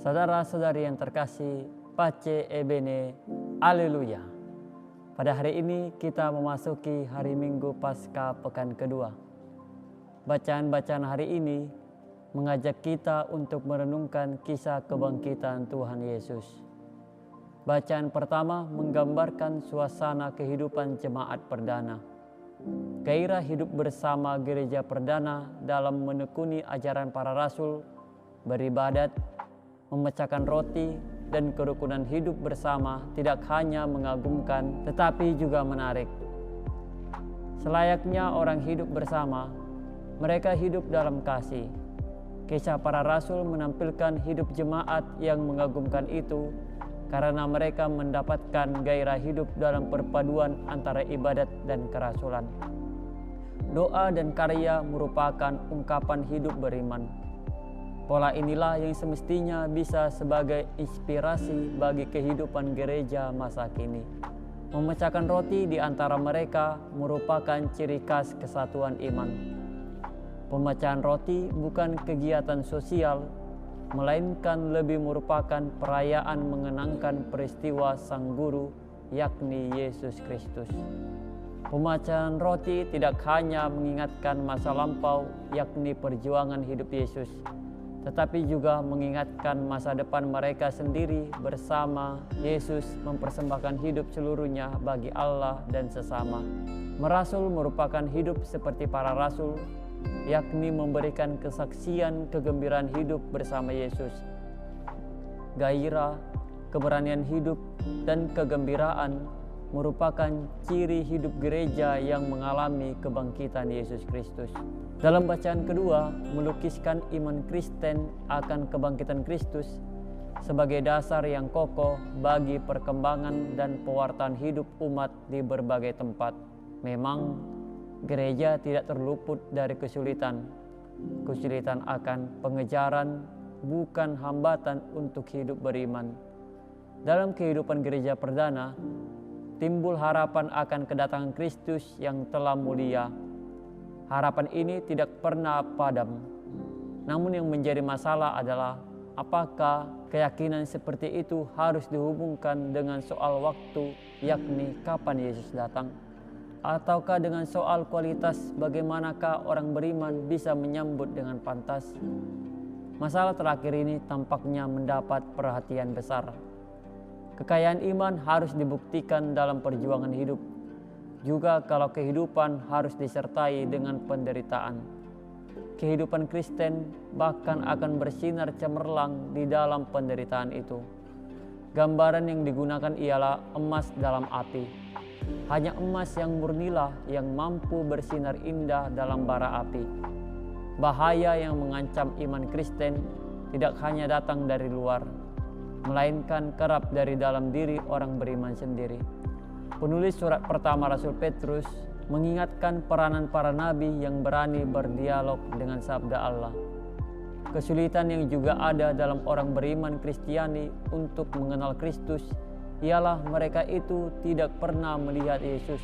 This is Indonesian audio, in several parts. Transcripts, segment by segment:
Saudara-saudari yang terkasih, Pace e bene, Haleluya. Pada hari ini kita memasuki hari Minggu Paskah pekan kedua. Bacaan-bacaan hari ini mengajak kita untuk merenungkan kisah kebangkitan Tuhan Yesus. Bacaan pertama menggambarkan suasana kehidupan jemaat perdana. Gairah hidup bersama gereja perdana dalam menekuni ajaran para rasul, beribadat, memecahkan roti, dan kerukunan hidup bersama tidak hanya mengagumkan tetapi juga menarik. Selayaknya orang hidup bersama, mereka hidup dalam kasih. Kisah para rasul menampilkan hidup jemaat yang mengagumkan itu karena mereka mendapatkan gairah hidup dalam perpaduan antara ibadat dan kerasulan. Doa dan karya merupakan ungkapan hidup beriman. Pola inilah yang semestinya bisa sebagai inspirasi bagi kehidupan gereja masa kini. Memecahkan roti di antara mereka merupakan ciri khas kesatuan iman. Pemecahan roti bukan kegiatan sosial, melainkan lebih merupakan perayaan mengenangkan peristiwa Sang Guru, yakni Yesus Kristus. Pemecahan roti tidak hanya mengingatkan masa lampau, yakni perjuangan hidup Yesus, tetapi juga mengingatkan masa depan mereka sendiri bersama Yesus mempersembahkan hidup seluruhnya bagi Allah dan sesama. Merasul merupakan hidup seperti para rasul, yakni memberikan kesaksian kegembiraan hidup bersama Yesus. Gairah, keberanian hidup, dan kegembiraan merupakan ciri hidup gereja yang mengalami kebangkitan Yesus Kristus. Dalam bacaan kedua, melukiskan iman Kristen akan kebangkitan Kristus sebagai dasar yang kokoh bagi perkembangan dan pewartaan hidup umat di berbagai tempat. Memang, gereja tidak terluput dari kesulitan. Kesulitan akan pengejaran bukan hambatan untuk hidup beriman. Dalam kehidupan gereja perdana, timbul harapan akan kedatangan Kristus yang telah mulia. Harapan ini tidak pernah padam. Namun yang menjadi masalah adalah apakah keyakinan seperti itu harus dihubungkan dengan soal waktu, yakni kapan Yesus datang? Ataukah dengan soal kualitas bagaimanakah orang beriman bisa menyambut dengan pantas? Masalah terakhir ini tampaknya mendapat perhatian besar. Kekayaan iman harus dibuktikan dalam perjuangan hidup. Juga kalau kehidupan harus disertai dengan penderitaan. Kehidupan Kristen bahkan akan bersinar cemerlang di dalam penderitaan itu. Gambaran yang digunakan ialah emas dalam api. Hanya emas yang murnilah yang mampu bersinar indah dalam bara api. Bahaya yang mengancam iman Kristen tidak hanya datang dari luar, melainkan kerap dari dalam diri orang beriman sendiri. Penulis surat pertama Rasul Petrus mengingatkan peranan para nabi yang berani berdialog dengan sabda Allah. Kesulitan yang juga ada dalam orang beriman Kristiani untuk mengenal Kristus ialah mereka itu tidak pernah melihat Yesus,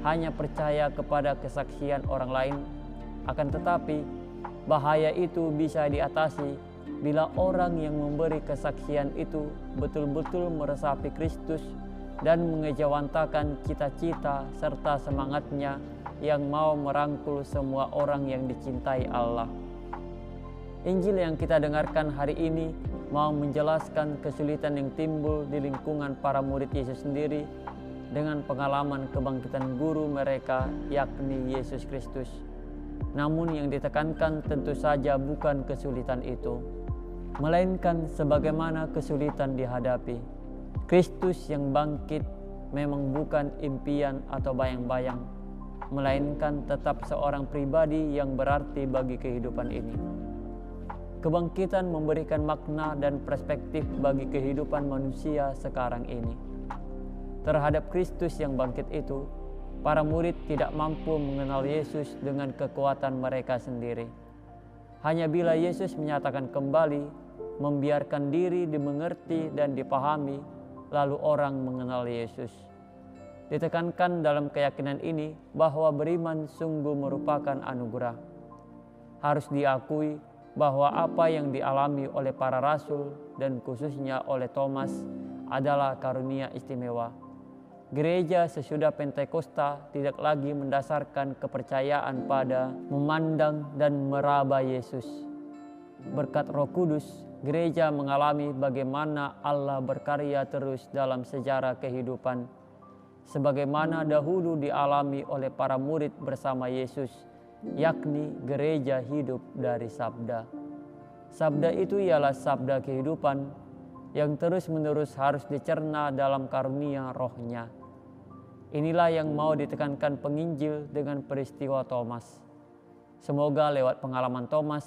hanya percaya kepada kesaksian orang lain. Akan tetapi, bahaya itu bisa diatasi bila orang yang memberi kesaksian itu betul-betul meresapi Kristus dan mengejawantakan cita-cita serta semangatnya yang mau merangkul semua orang yang dicintai Allah. Injil yang kita dengarkan hari ini mau menjelaskan kesulitan yang timbul di lingkungan para murid Yesus sendiri dengan pengalaman kebangkitan guru mereka, yakni Yesus Kristus. Namun yang ditekankan tentu saja bukan kesulitan itu, melainkan sebagaimana kesulitan dihadapi. Kristus yang bangkit memang bukan impian atau bayang-bayang, melainkan tetap seorang pribadi yang berarti bagi kehidupan ini. Kebangkitan memberikan makna dan perspektif bagi kehidupan manusia sekarang ini. Terhadap Kristus yang bangkit itu, para murid tidak mampu mengenal Yesus dengan kekuatan mereka sendiri. Hanya bila Yesus menyatakan kembali, membiarkan diri dimengerti dan dipahami, lalu orang mengenal Yesus. Ditekankan dalam keyakinan ini bahwa beriman sungguh merupakan anugerah. Harus diakui bahwa apa yang dialami oleh para rasul dan khususnya oleh Thomas adalah karunia istimewa. Gereja sesudah Pentakosta tidak lagi mendasarkan kepercayaan pada memandang dan meraba Yesus. Berkat Roh Kudus, gereja mengalami bagaimana Allah berkarya terus dalam sejarah kehidupan, sebagaimana dahulu dialami oleh para murid bersama Yesus, yakni gereja hidup dari sabda. Sabda itu ialah sabda kehidupan yang terus-menerus harus dicerna dalam karunia Roh-Nya. Inilah yang mau ditekankan penginjil dengan peristiwa Thomas. Semoga lewat pengalaman Thomas,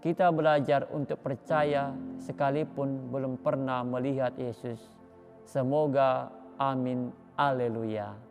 kita belajar untuk percaya sekalipun belum pernah melihat Yesus. Semoga amin. Haleluya.